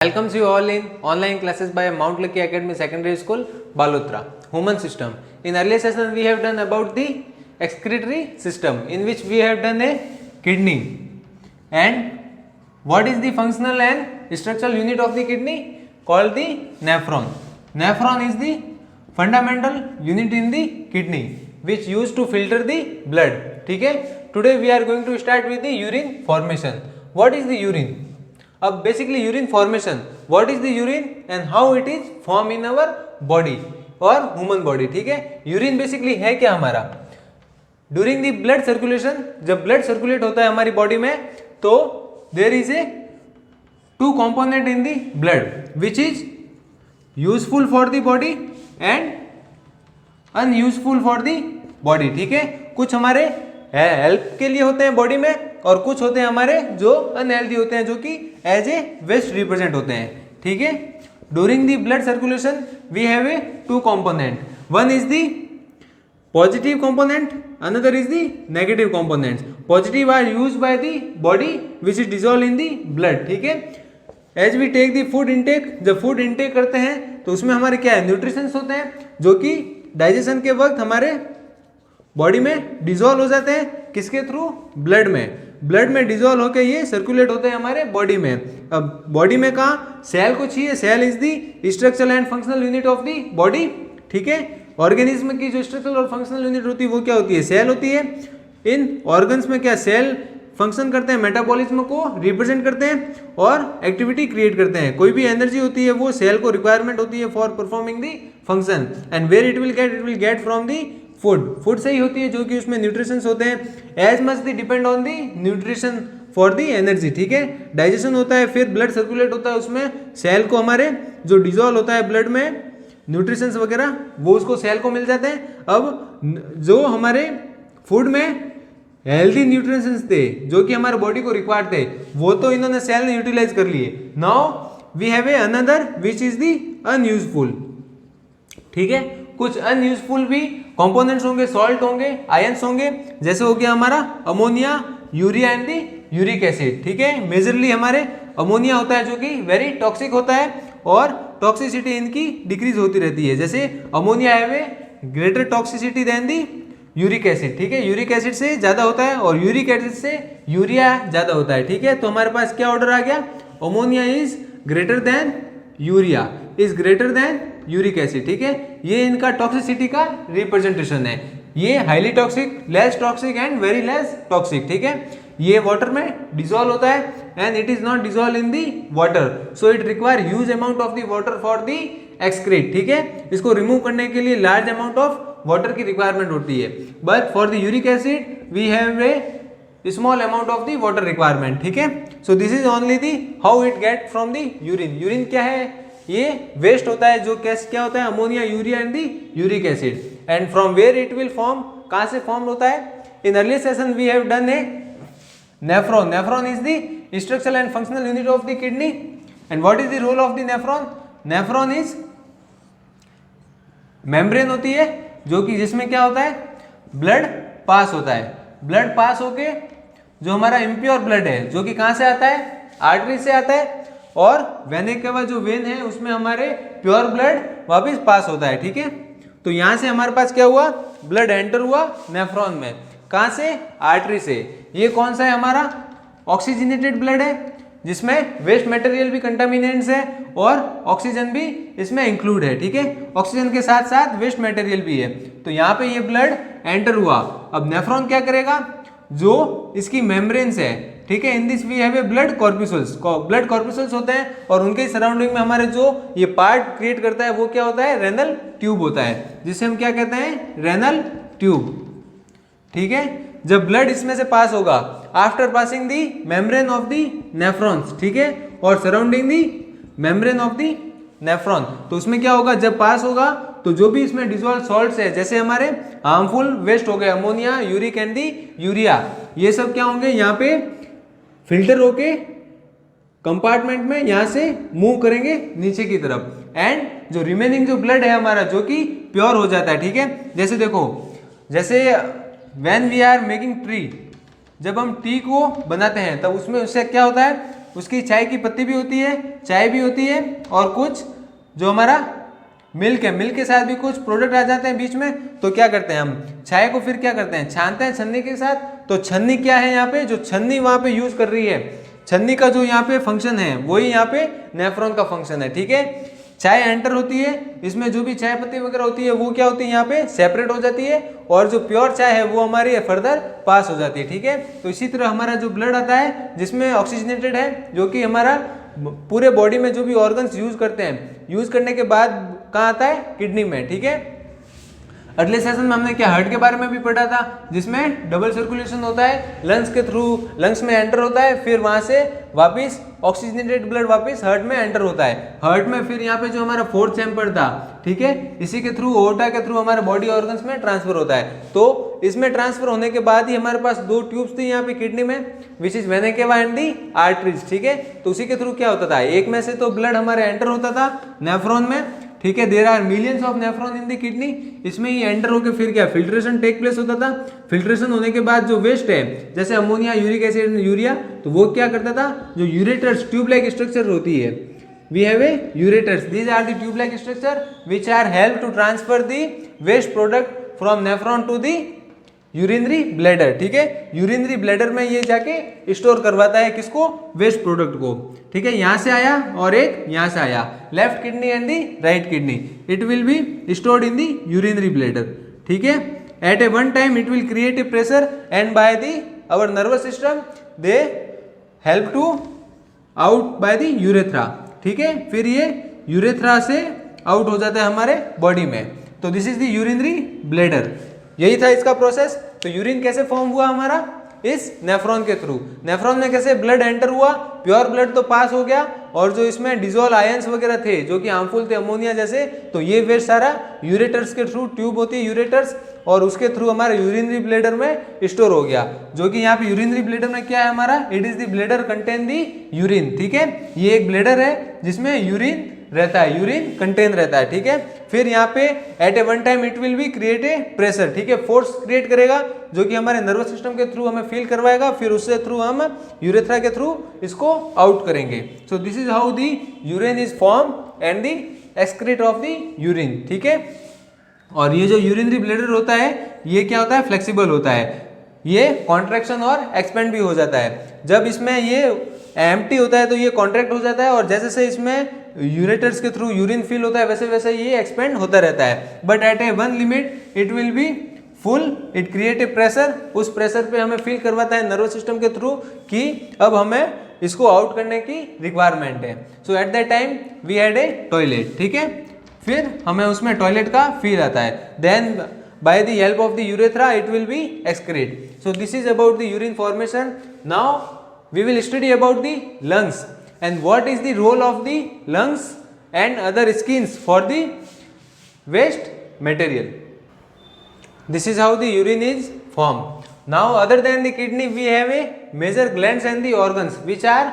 Welcomes you all in online classes by Mount Lucky Academy Secondary School, Balotra, human system. In earlier session we have done about the excretory system, in which we have done a kidney. And what is the functional and structural unit of the kidney? Called the nephron. Nephron is the fundamental unit in the kidney, which used to filter the blood. ठीक है? Today we are going to start with the urine formation. What is the urine? अब basically urine formation, what is the urine and how it is form in our body और human body. ठीक है, urine basically है क्या हमारा? During the blood circulation, जब blood circulate होता है हमारी बॉडी में, तो there is a two component in the blood which is useful for the body and unuseful for the body. ठीक है, कुछ हमारे हेल्प के लिए होते हैं बॉडी में और कुछ होते हैं हमारे जो अनहेल्दी होते हैं, जो कि एज ए वेस्ट रिप्रेजेंट होते हैं. ठीक है, during the blood circulation we have a two component. One is the positive component, another is the negative components. Positive are used by the body which is dissolve in the blood. ठीक है, as we take the food intake, जब food intake करते हैं तो उसमें हमारे क्या है, न्यूट्रिशंस होते हैं जो कि डाइजेशन के वक्त हमारे बॉडी में डिसॉल्व हो जाते हैं. किसके थ्रू? ब्लड में. ब्लड में डिसॉल्व होकर ये सर्कुलेट होते हैं हमारे बॉडी में. अब बॉडी में कहाँ? सेल को चाहिए. Cell is the structural and functional unit of the body. ठीक है, ऑर्गेनिज्म की जो स्ट्रक्चरल और फंक्शनल यूनिट होती है वो क्या होती है? सेल होती है. इन ऑर्गन्स में क्या सेल फंक्शन करते हैं, मेटाबॉलिज्म को रिप्रेजेंट करते हैं और एक्टिविटी क्रिएट करते हैं. कोई भी एनर्जी होती है वो सेल को रिक्वायरमेंट होती है for performing the function. And where it will get from the food. Food से ही होती है जो कि उसमें न्यूट्रिशंस होते हैं. As much the depend on the nutrition for the energy. ठीक है, डाइजेशन होता है, फिर ब्लड सर्कुलेट होता है, उसमें सेल को हमारे जो डिसॉल्व होता है ब्लड में न्यूट्रिशंस वगैरह वो उसको सेल को मिल जाते हैं. अब जो हमारे फूड में हेल्दी न्यूट्रिशंस थे जो कि हमारे बॉडी को रिक्वायर्ड थे वो तो इन्होंने सेल ने यूटिलाइज कर लिए. Now we have a another which is the unuseful. ठीक है, कुछ अनयूजफुल भी कंपोनेंट्स होंगे, सॉल्ट होंगे, आयंस होंगे, जैसे हो गया हमारा ammonia, urea and the uric acid. ठीक है, मेजरली हमारे अमोनिया होता है जो कि वेरी टॉक्सिक होता है और टॉक्सिसिटी इनकी डिक्रीज होती रहती है. जैसे ammonia have a greater toxicity than the uric acid. ठीक है, यूरिक एसिड से ज्यादा होता है और यूरिक एसिड से यूरिया ज्यादा होता है. ठीक है, तो हमारे पास क्या ऑर्डर आ गया? Ammonia is greater than urea is greater than uric acid. ठीक है, ये इनका टॉक्सिसिटी का रिप्रेजेंटेशन है. ये highly toxic, less toxic and very less toxic. ठीक है, ये वाटर में डिसॉल्व होता है and it is not dissolve in the water, so it require huge amount of the water for the excrete. ठीक है, इसको रिमूव करने के लिए लार्ज अमाउंट ऑफ वाटर की रिक्वायरमेंट होती है. But for the uric acid we have a small amount of the water requirement. ठीक है, so this is only the how it get from the urine. Urine क्या है? ये waste होता है जो क्या होता है? Ammonia, urea and the uric acid. And from where it will form, कहां से फॉर्म होता है? In earlier session we have done a nephron. Nephron is the structural and functional unit of the kidney. And what is the role of the nephron? Nephron is membrane होती है जो कि जिसमें क्या होता है? ब्लड पास होता है. ब्लड पास होके जो हमारा इम्प्योर ब्लड है जो कि कहां से आता है? आर्टरी से आता है और वेने के बाद जो वेन है उसमें हमारे प्योर ब्लड वापस पास होता है. ठीक है, तो यहां से हमारे पास क्या हुआ? ब्लड एंटर हुआ नेफ्रॉन में. कहां से? आर्टरी से. ये कौन सा है? हमारा ऑक्सीजनेटेड ब्लड है जिसमें वेस्ट मटेरियल भी कंटामिनेंट्स है और ऑक्सीजन भी इसमें इंक्लूड है. ठीक है, ऑक्सीजन के साथ साथ वेस्ट मटेरियल भी है. तो यहाँ पे ये ब्लड एंटर हुआ. अब नेफ्रॉन क्या करेगा? जो इसकी मेम्ब्रेन्स है, ठीक है, in this we have a blood corpuscles. Blood corpuscles होते हैं और उनके सराउंडिंग में हमारे जो ये पार्ट क्रिएट करता है वो क्या होता है? रेनल ट्यूब होता है, जिसे हम क्या कहते हैं? Renal tube. ठीक है, जब ब्लड इसमें से पास होगा after passing the membrane of the nephrons. ठीक है, और surrounding the membrane of the nephron, तो उसमें क्या होगा? जब पास होगा तो जो भी इसमें डिसॉल्व सॉल्ट्स है, जैसे हमारे हार्मफुल वेस्ट हो गए ammonia, uric and the urea, ये सब क्या होंगे? यहाँ पे फिल्टर होके कंपार्टमेंट में यहाँ से मूव करेंगे नीचे की तरफ. एंड जो रिमेनिंग जो ब्लड है हमारा जो कि प्योर हो जाता है. ठीक है, जैसे देखो, जैसे when we are making tree, जब हम टी को बनाते हैं तब उसमें उससे क्या होता है? उसकी चाय की पत्ती भी होती है, चाय भी होती है, और कुछ जो हमारा मिल्क है, मिल्क के साथ भी कुछ प्रोडक्ट आ जाते हैं बीच में। तो क्या करते हैं हम, चाय को फिर क्या करते हैं, छानते हैं छन्नी के साथ। तो छन्नी क्या है यहाँ पे, जो छन्नी वहाँ पे यूज कर रही है, छन्नी का जो यहाँ पे फंक्शन है वही यहाँ पे नेफ्रॉन का फंक्शन है, ठीक है। चाय एंटर होती है, इसमें जो भी चाय पत्ती वगैरह होती है वो क्या होती है यहाँ पे सेपरेट हो जाती है, और जो प्योर चाय है वो हमारी फर्दर पास हो जाती है, ठीक है। तो इसी तरह हमारा जो ब्लड आता है जिसमें ऑक्सीजनेटेड है, जो कि हमारा पूरे बॉडी में जो भी ऑर्गन्स यूज करते हैं, यूज करने के बाद कहाँ आता है, किडनी में, ठीक है। अगले सेशन में हमने क्या हार्ट के बारे में भी पढ़ा था, जिसमें डबल सर्कुलेशन होता है, लंग्स के थ्रू, लंग्स में एंटर होता है, फिर वहां से वापस ऑक्सीजनेटेड ब्लड वापस हार्ट में एंटर होता है। हार्ट में फिर यहाँ पे जो हमारा फोर्थ चैम्बर था, ठीक है, इसी के थ्रू, ओटा के थ्रू हमारे बॉडी ऑर्गन्स में ट्रांसफर होता है। तो इसमें ट्रांसफर होने के बाद ही हमारे पास दो ट्यूब्स थी यहाँ पे किडनी में, which is vena cava and the arteries, ठीक है। तो उसी के थ्रू क्या होता था, एक में से तो ब्लड हमारे एंटर होता था नेफ्रॉन में, ठीक है, there are millions of nephron in the kidney, इसमें ही एंटर होकर फिर क्या फिल्ट्रेशन टेक प्लेस होता था। फिल्ट्रेशन होने के बाद जो वेस्ट है, जैसे अमोनिया, यूरिक एसिड, यूरिया, तो वो क्या करता था, जो यूरेटर्स ट्यूब लाइक स्ट्रक्चर होती है, we have a ureters, these are the tube like structure which are help to transfer the waste product from nephron to the urinary bladder, ठीक है। यूरिनरी ब्लैडर में ये जाके स्टोर करवाता है किसको, वेस्ट प्रोडक्ट को, ठीक है। यहां से आया और एक यहां से आया, left kidney and the right kidney, it will be stored in the urinary bladder, ठीक है। At a one time it will create a pressure and by the our nervous system they help to out by the urethra, ठीक है। फिर ये urethra से out हो जाता है हमारे बॉडी में। तो this is the urinary bladder, यही था इसका प्रोसेस। तो यूरिन कैसे फॉर्म हुआ हमारा, इस नेफ्रॉन के थ्रू। नेफ्रॉन में कैसे ब्लड एंटर हुआ, प्योर ब्लड तो पास हो गया, और जो इसमें डिजोल्व आयंस वगैरह थे जो कि हार्मफुल थे, अमोनिया जैसे, तो ये वेस्ट सारा यूरेटर्स के थ्रू, ट्यूब होती है यूरेटर्स, और उसके थ्रू हमारे यूरिनरी ब्लैडर में स्टोर हो गया। जो कि यहाँ पे यूरिनरी ब्लैडर में क्या है हमारा, it is the bladder contain the urine, ठीक है। ये एक ब्लैडर है जिसमें यूरिन रहता है, यूरिन कंटेन रहता है, ठीक है। फिर यहाँ पे at a one time it will be create a pressure, ठीक है, फोर्स क्रिएट करेगा जो कि हमारे नर्वस सिस्टम के थ्रू हमें फील करवाएगा, फिर उससे थ्रू हम यूरेथ्रा के थ्रू इसको आउट करेंगे। सो this is how the urine is form and the excrete of the urine, ठीक है। और ये जो यूरिनरी ब्लैडर होता है ये क्या होता है, फ्लेक्सिबल होता है, ये कॉन्ट्रैक्शन और एक्सपेंड भी हो जाता है। जब इसमें ये एम्प्टी होता है तो ये कॉन्ट्रैक्ट हो जाता है, और जैसे जैसे इसमें यूरेटर्स के थ्रू यूरिन फील होता है वैसे वैसे ये एक्सपेंड होता रहता है। But at a one limit it will B full, it create a pressure, उस प्रेशर पे हमें फील करवाता है नर्वस सिस्टम के थ्रू कि अब हमें इसको आउट करने की रिक्वायरमेंट है। So at that time we had a toilet, ठीक है। फिर हमें उसमें टॉयलेट का फील आता है, then by the help of the urethra it will be excrete. So this is about the urine formation. Now we will study about the lungs and what is the role of the lungs and other skins for the waste material. This is how the urine is formed. Now other than the kidney we have a major glands and the organs which are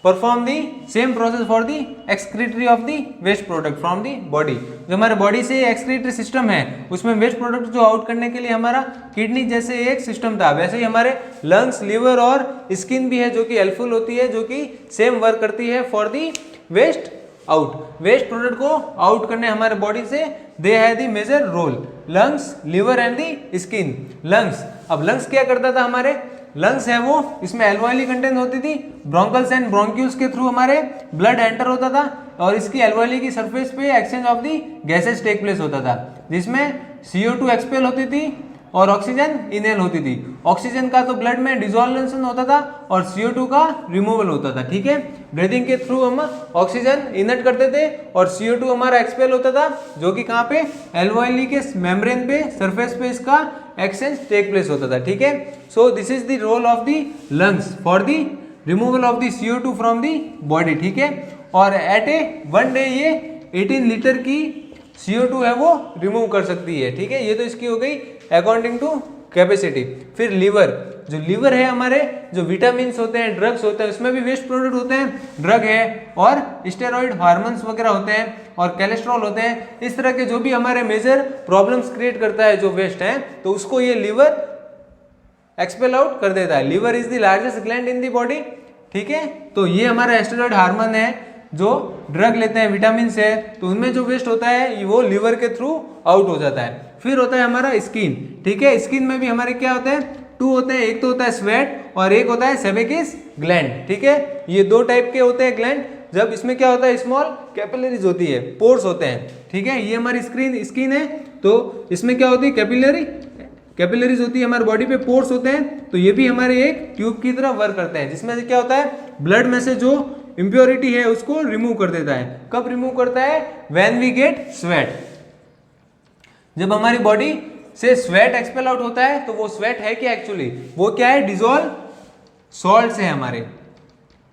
perform the same process for the excretory of the waste product from the body. जो हमारे body से excretory system है उसमें waste product जो out करने के लिए हमारा किडनी जैसे एक सिस्टम था, वैसे ही हमारे लंग्स, लिवर और स्किन भी है जो कि हेल्पफुल होती है, जो कि सेम वर्क करती है for the waste out. Waste product को आउट करने हमारे बॉडी से they have the major role, lungs, liver and the skin. Lungs, अब लंग्स क्या करता था, हमारे लंग्स है वो, इसमें एल्वोली कंटेंट होती थी, ब्रोंकल्स एंड ब्रोंक्यूल्स के थ्रू हमारे ब्लड एंटर होता था, और इसकी एल्वोली की सरफेस पे exchange of the gases take place होता था, जिसमें CO2 एक्सपेल होती थी और ऑक्सीजन इनहेल होती थी। ऑक्सीजन का तो ब्लड में डिसोल्यूशन होता था और CO2 का रिमूवल होता था, ठीक है। ब्रीदिंग के थ्रू हम ऑक्सीजन इनट करते थे और CO2 हमारा एक्सपेल होता था, जो कि कहाँ पे, एल्वोली के मेम्ब्रेन पे, सरफेस पे इसका एक्सचेंज टेक प्लेस होता था, ठीक है। So this is the role of the lungs for the removal of the CO2 from the body, ठीक है। और एट ए वन डे ये 18 लीटर की CO2 है वो रिमूव कर सकती है, ठीक है। ये तो इसकी हो गई अकॉर्डिंग टू कैपेसिटी। फिर लीवर, जो लीवर है हमारे, जो विटामिन होते हैं, ड्रग्स होते हैं, उसमें भी वेस्ट प्रोडक्ट होते हैं, ड्रग है और स्टेरॉइड हार्मोन्स वगैरह होते हैं और कोलेस्ट्रॉल होते हैं। इस तरह के जो भी हमारे मेजर प्रॉब्लम्स क्रिएट करता है जो वेस्ट है, तो उसको ये लीवर एक्सपेल आउट कर देता है। Liver is the largest gland in the body ठीक है। तो ये हमारा एस्टेरॉयड हार्मोन है, जो ड्रग लेते हैं, विटामिन है, तो उनमें जो वेस्ट होता है वो लिवर के थ्रू आउट हो जाता है। फिर होता है हमारा स्किन, ठीक है। स्किन में भी हमारे क्या होते हैं, 2 होते हैं, एक तो होता है स्वेट और एक होता है सेबेकिस ग्लैंड, ठीक है। ये 2 टाइप के होते हैं ग्लैंड। जब इसमें क्या होता है, स्मॉल कैपिलरीज होती है, पोर्स होते हैं, ठीक है। ये हमारी स्किन है, तो इसमें क्या होती है, कैपिलरीज होती है, हमारी बॉडी पे पोर्स होते हैं, तो ये भी हमारे एक ट्यूब की तरह वर्क करते हैं, जिसमें से क्या होता है, ब्लड में से जो इम्प्योरिटी है उसको रिमूव कर देता है। कब रिमूव करता है, व्हेन वी गेट स्वेट। जब हमारी बॉडी से स्वेट एक्सपेल आउट होता है, तो वो स्वेट है क्या एक्चुअली, वो क्या है, डिजोल्व सॉल्ट्स है हमारे,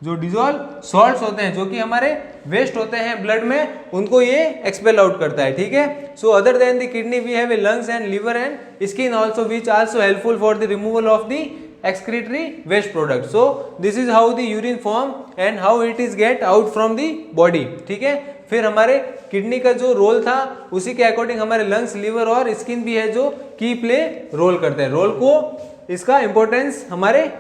जो डिजोल्व सॉल्ट्स होते हैं, जो कि हमारे वेस्ट होते हैं ब्लड में, उनको ये एक्सपेल आउट करता है, ठीक है। So other than the kidney we have a lungs and liver and skin also, which also helpful for the removal of the excretory waste product. So this is how the urine form and how it is get out from the body, ठीक है। फिर हमारे kidney का जो role था, उसी के according हमारे लंग्स, लिवर और स्किन भी है जो की प्ले रोल करते हैं। रोल को, इसका इंपॉर्टेंस हमारे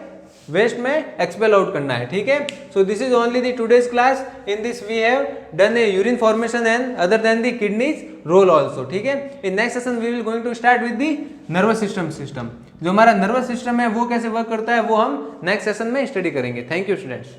वेस्ट में एक्सपेल आउट करना है, ठीक है। So this is only the today's class. In this we have done a urine formation and other than the kidneys role also, ठीक है। In next session we will going to start with the nervous system. जो हमारा nervous system है वो कैसे work करता है, वो हम नेक्स्ट सेशन में स्टडी करेंगे। Thank you students.